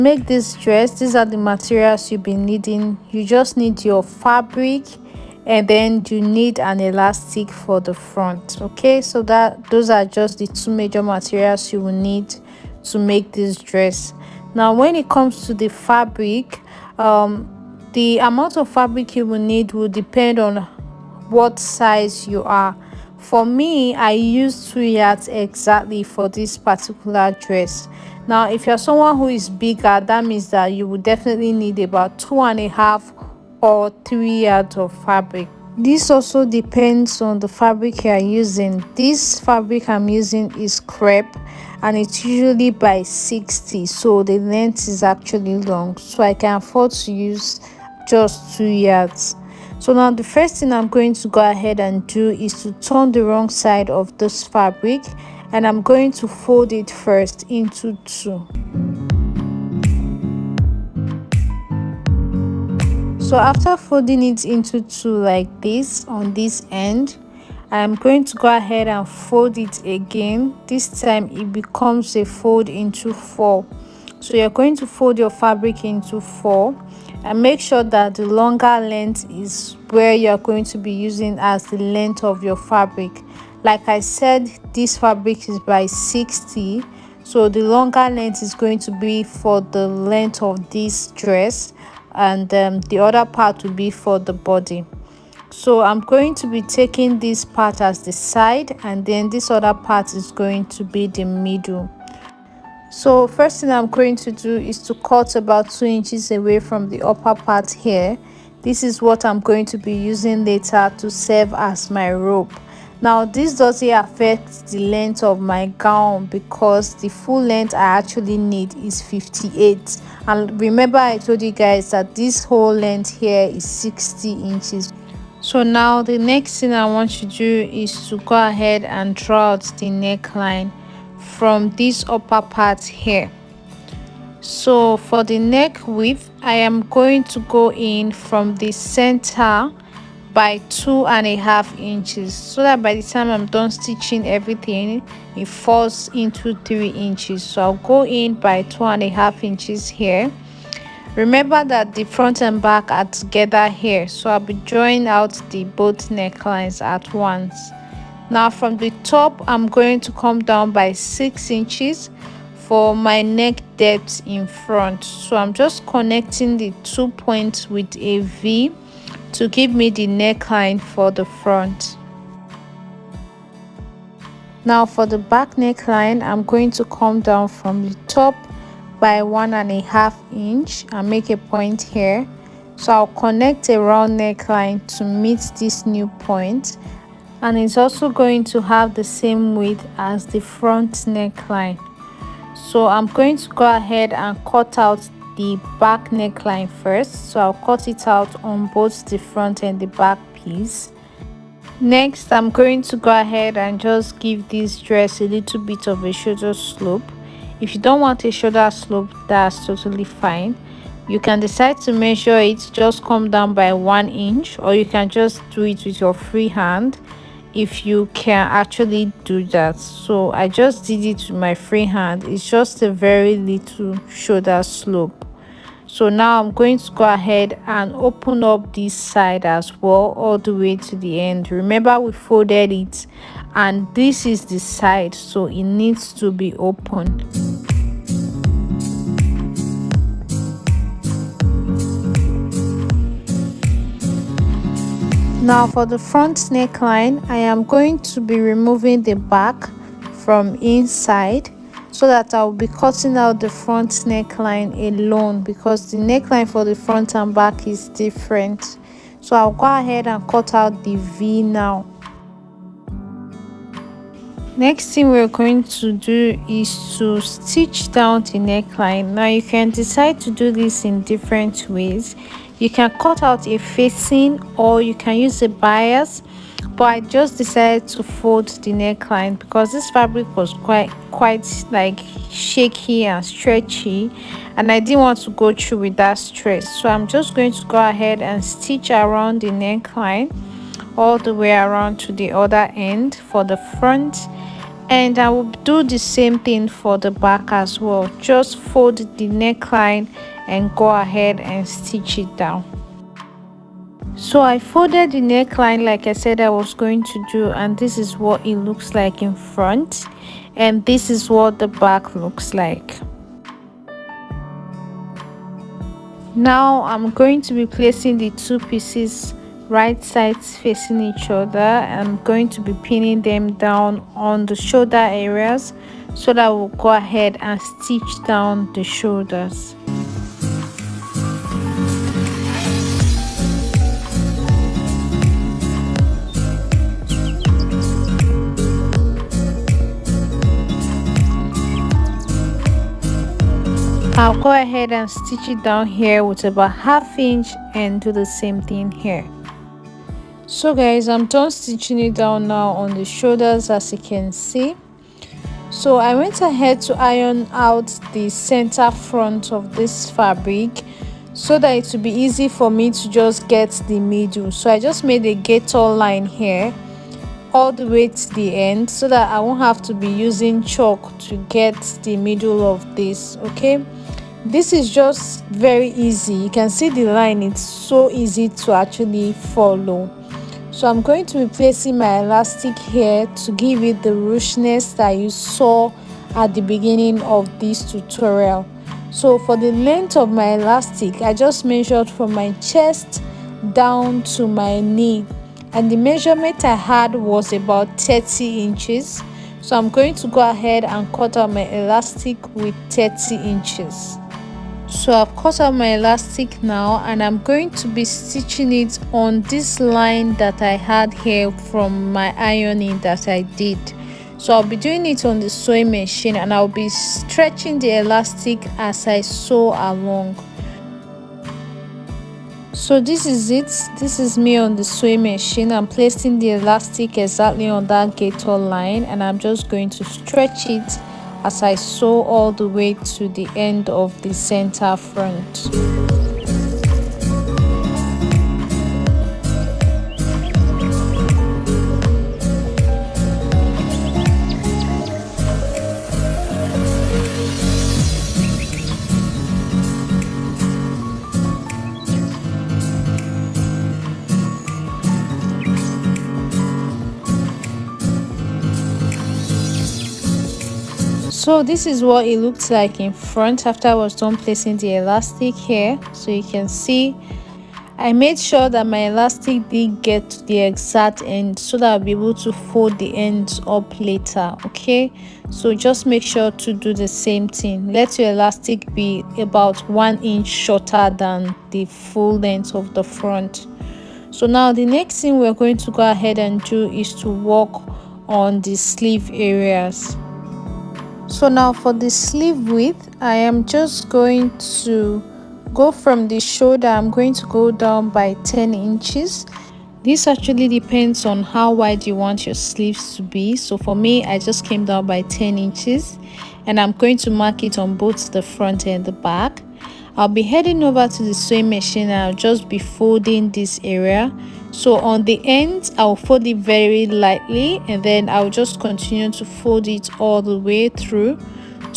Make this dress, these are the materials you'll be needing. You just need your fabric, and then you need an elastic for the front. Okay, so that those are just the two major materials you will need to make this dress. Now when it comes to the fabric, the amount of fabric you will need will depend on what size you are. For me, I use 2 yards exactly for this particular dress. Now if you're someone who is bigger, that means that you will definitely need about 2.5 or 3 yards of fabric. This also depends on the fabric you are using. This fabric I'm using is crepe, and it's usually by 60, so the length is actually long, so I can afford to use just 2 yards. So now the first thing I'm going to go ahead and do is to turn the wrong side of this fabric, and I'm going to fold it first into two. So after folding it into two like this on this end, I'm going to go ahead and fold it again. This time it becomes a fold into four. So you're going to fold your fabric into four, and make sure that the longer length is where you're going to be using as the length of your fabric. Like I said, this fabric is by 60, so the longer length is going to be for the length of this dress, and the other part will be for the body. So I'm going to be taking this part as the side, and then this other part is going to be the middle. So first thing I'm going to do is to cut about 2 inches away from the upper part here. This is what I'm going to be using later to serve as my rope. Now this doesn't affect the length of my gown, because the full length I actually need is 58, and remember I told you guys that this whole length here is 60 inches. So now the next thing I want you to do is to go ahead and draw out the neckline from this upper part here. So for the neck width, I am going to go in from the center by 2.5 inches, so that by the time I'm done stitching everything, it falls into 3 inches. So I'll go in by 2.5 inches here. Remember that the front and back are together here, so I'll be drawing out the both necklines at once. Now from the top, I'm going to come down by 6 inches for my neck depth in front. So I'm just connecting the 2 points with a V to give me the neckline for the front. Now for the back neckline, I'm going to come down from the top by 1.5 inch and make a point here. So I'll connect a round neckline to meet this new point, and it's also going to have the same width as the front neckline. So I'm going to go ahead and cut out the back neckline first. So I'll cut it out on both the front and the back piece. Next, I'm going to go ahead and just give this dress a little bit of a shoulder slope. If you don't want a shoulder slope, that's totally fine. You can decide to measure it, just come down by 1 inch, or you can just do it with your free hand if you can actually do that. So I just did it with my free hand. It's just a very little shoulder slope. So now I'm going to go ahead and open up this side as well all the way to the end. Remember, we folded it, and this is the side, so it needs to be open. Now for the front neckline, I am going to be removing the back from inside, so that I'll be cutting out the front neckline alone, because the neckline for the front and back is different. So I'll go ahead and cut out the V now. Next thing we're going to do is to stitch down the neckline. Now you can decide to do this in different ways. You can cut out a facing, or you can use a bias, but I just decided to fold the neckline because this fabric was quite like shaky and stretchy, and I didn't want to go through with that stress. So I'm just going to go ahead and stitch around the neckline all the way around to the other end for the front, And I will do the same thing for the back as well. Just fold the neckline and go ahead and stitch it down. So I folded the neckline like I said I was going to do, and this is what it looks like in front, and this is what the back looks like. Now I'm going to be placing the two pieces right sides facing each other. I'm going to be pinning them down on the shoulder areas so that we'll go ahead and stitch down the shoulders. I'll go ahead and stitch it down here with about 1/2 inch and do the same thing here. So guys, I'm done stitching it down now on the shoulders, as you can see. So I went ahead to iron out the center front of this fabric so that it would be easy for me to just get the middle. So I just made a gator line here all the way to the end so that I won't have to be using chalk to get the middle of this. Okay, this is just very easy. You can see the line, it's so easy to actually follow. So I'm going to be placing my elastic here to give it the ruchness that you saw at the beginning of this tutorial. So for the length of my elastic, I just measured from my chest down to my knee, and the measurement I had was about 30 inches. So I'm going to go ahead and cut out my elastic with 30 inches. So I've cut out my elastic now, and I'm going to be stitching it on this line that I had here from my ironing that I did. So I'll be doing it on the sewing machine, and I'll be stretching the elastic as I sew along. So this is it. This is me on the sewing machine. I'm placing the elastic exactly on that gator line, and I'm just going to stretch it as I sew all the way to the end of the center front. So this is what it looks like in front after I was done placing the elastic here. So you can see I made sure that my elastic did get to the exact end so that I'll be able to fold the ends up later. Okay, so just make sure to do the same thing. Let your elastic be about 1 inch shorter than the full length of the front. So now the next thing we're going to go ahead and do is to work on the sleeve areas. So now for the sleeve width, I am just going to go from the shoulder. I'm going to go down by 10 inches. This actually depends on how wide you want your sleeves to be. So for me, I just came down by 10 inches, and I'm going to mark it on both the front and the back. I'll be heading over to the sewing machine, and I'll just be folding this area. So on the ends, I'll fold it very lightly, and then I'll just continue to fold it all the way through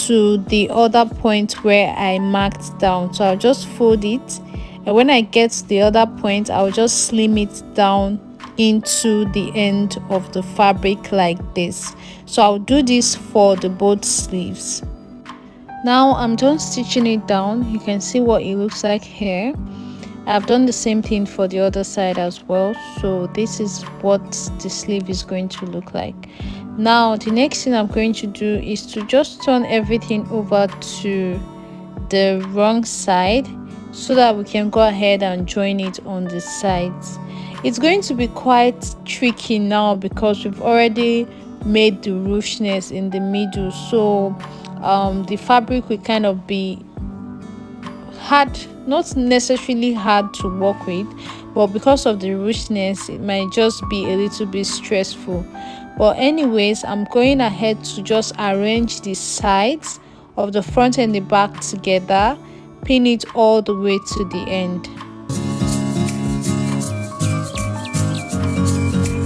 to the other point where I marked down. So I'll just fold it, and when I get to the other point, I'll just slim it down into the end of the fabric like this. So I'll do this for the both sleeves. Now I'm done stitching it down. You can see what it looks like here. I've done the same thing for the other side as well. So this is what the sleeve is going to look like. Now the next thing I'm going to do is to just turn everything over to the wrong side so that we can go ahead and join it on the sides. It's going to be quite tricky now because we've already made the ruchness in the middle. So the fabric will kind of be hard, not necessarily hard to work with, but because of the ruchness it might just be a little bit stressful. But anyways, I'm going ahead to just arrange the sides of the front and the back together, pin it all the way to the end.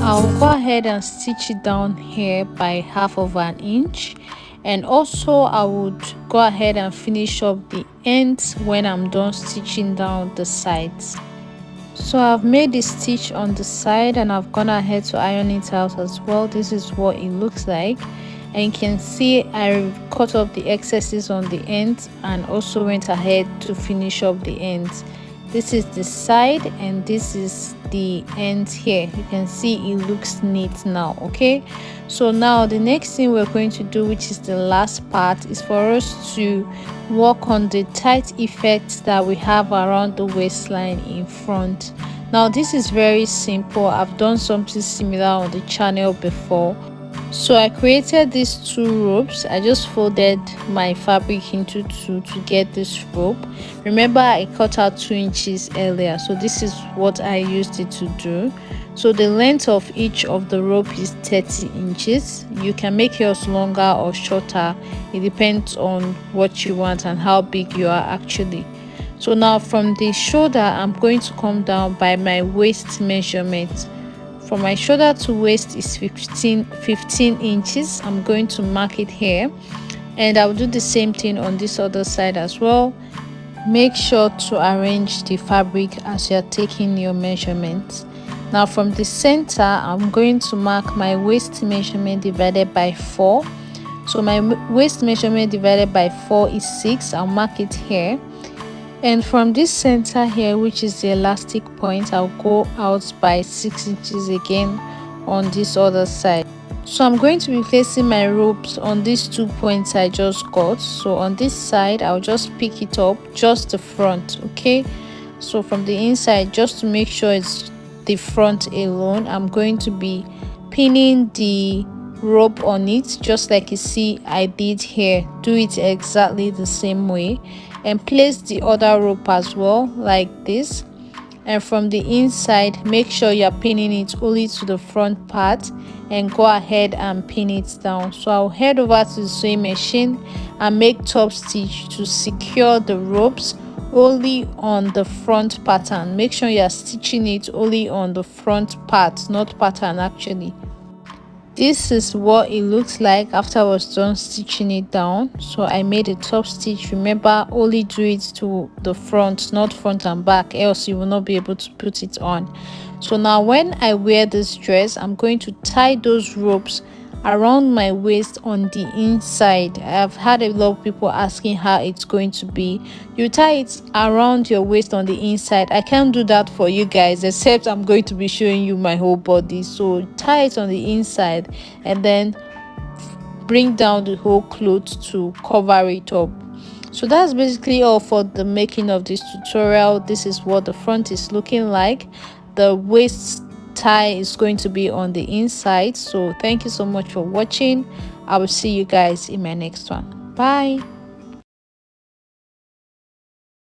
I'll go ahead and stitch it down here by 1/2 inch, and also I would go ahead and finish up the ends when I'm done stitching down the sides. So I've made the stitch on the side and I've gone ahead to iron it out as well. This is what it looks like, and you can see I cut off the excesses on the ends and also went ahead to finish up the ends. This is the side and this is the end here. You can see it looks neat now. Okay, so now the next thing we're going to do, which is the last part, is for us to work on the tight effect that we have around the waistline in front. Now this is very simple. I've done something similar on the channel before. So I created these 2 ropes. I just folded my fabric into 2 to get this rope. Remember, I cut out 2 inches earlier, so this is what I used it to do. So the length of each of the rope is 30 inches. You can make yours longer or shorter. It depends on what you want and how big you are actually. So now from the shoulder, I'm going to come down by my waist measurement. From my shoulder to waist is 15 inches. I'm going to mark it here, and I'll do the same thing on this other side as well. Make sure to arrange the fabric as you're taking your measurements. Now from the center, I'm going to mark my waist measurement divided by 4. So my waist measurement divided by 4 is 6. I'll mark it here. And from this center here, which is the elastic point, I'll go out by 6 inches again on this other side. So I'm going to be placing my ropes on these 2 points I just got. So on this side, I'll just pick it up, just the front. Okay, so from the inside, just to make sure it's the front alone, I'm going to be pinning the rope on it, just like you see I did here. Do it exactly the same way, and place the other rope as well, like this. And from the inside, make sure you're pinning it only to the front part, and go ahead and pin it down. So I'll head over to the sewing machine and make top stitch to secure the ropes only on the front pattern. Make sure you're stitching it only on the front part, not pattern actually. This is what it looks like after I was done stitching it down. So I made a top stitch. Remember, only do it to the front, not front and back, else you will not be able to put it on. So now when I wear this dress, I'm going to tie those ropes around my waist on the inside. I've had a lot of people asking how it's going to be. You tie it around your waist on the inside. I can't do that for you guys, except I'm going to be showing you my whole body. So tie it on the inside and then bring down the whole cloth to cover it up. So that's basically all for the making of this tutorial. This is what the front is looking like. The waist tie is going to be on the inside. So thank you so much for watching. I will see you guys in my next one. Bye.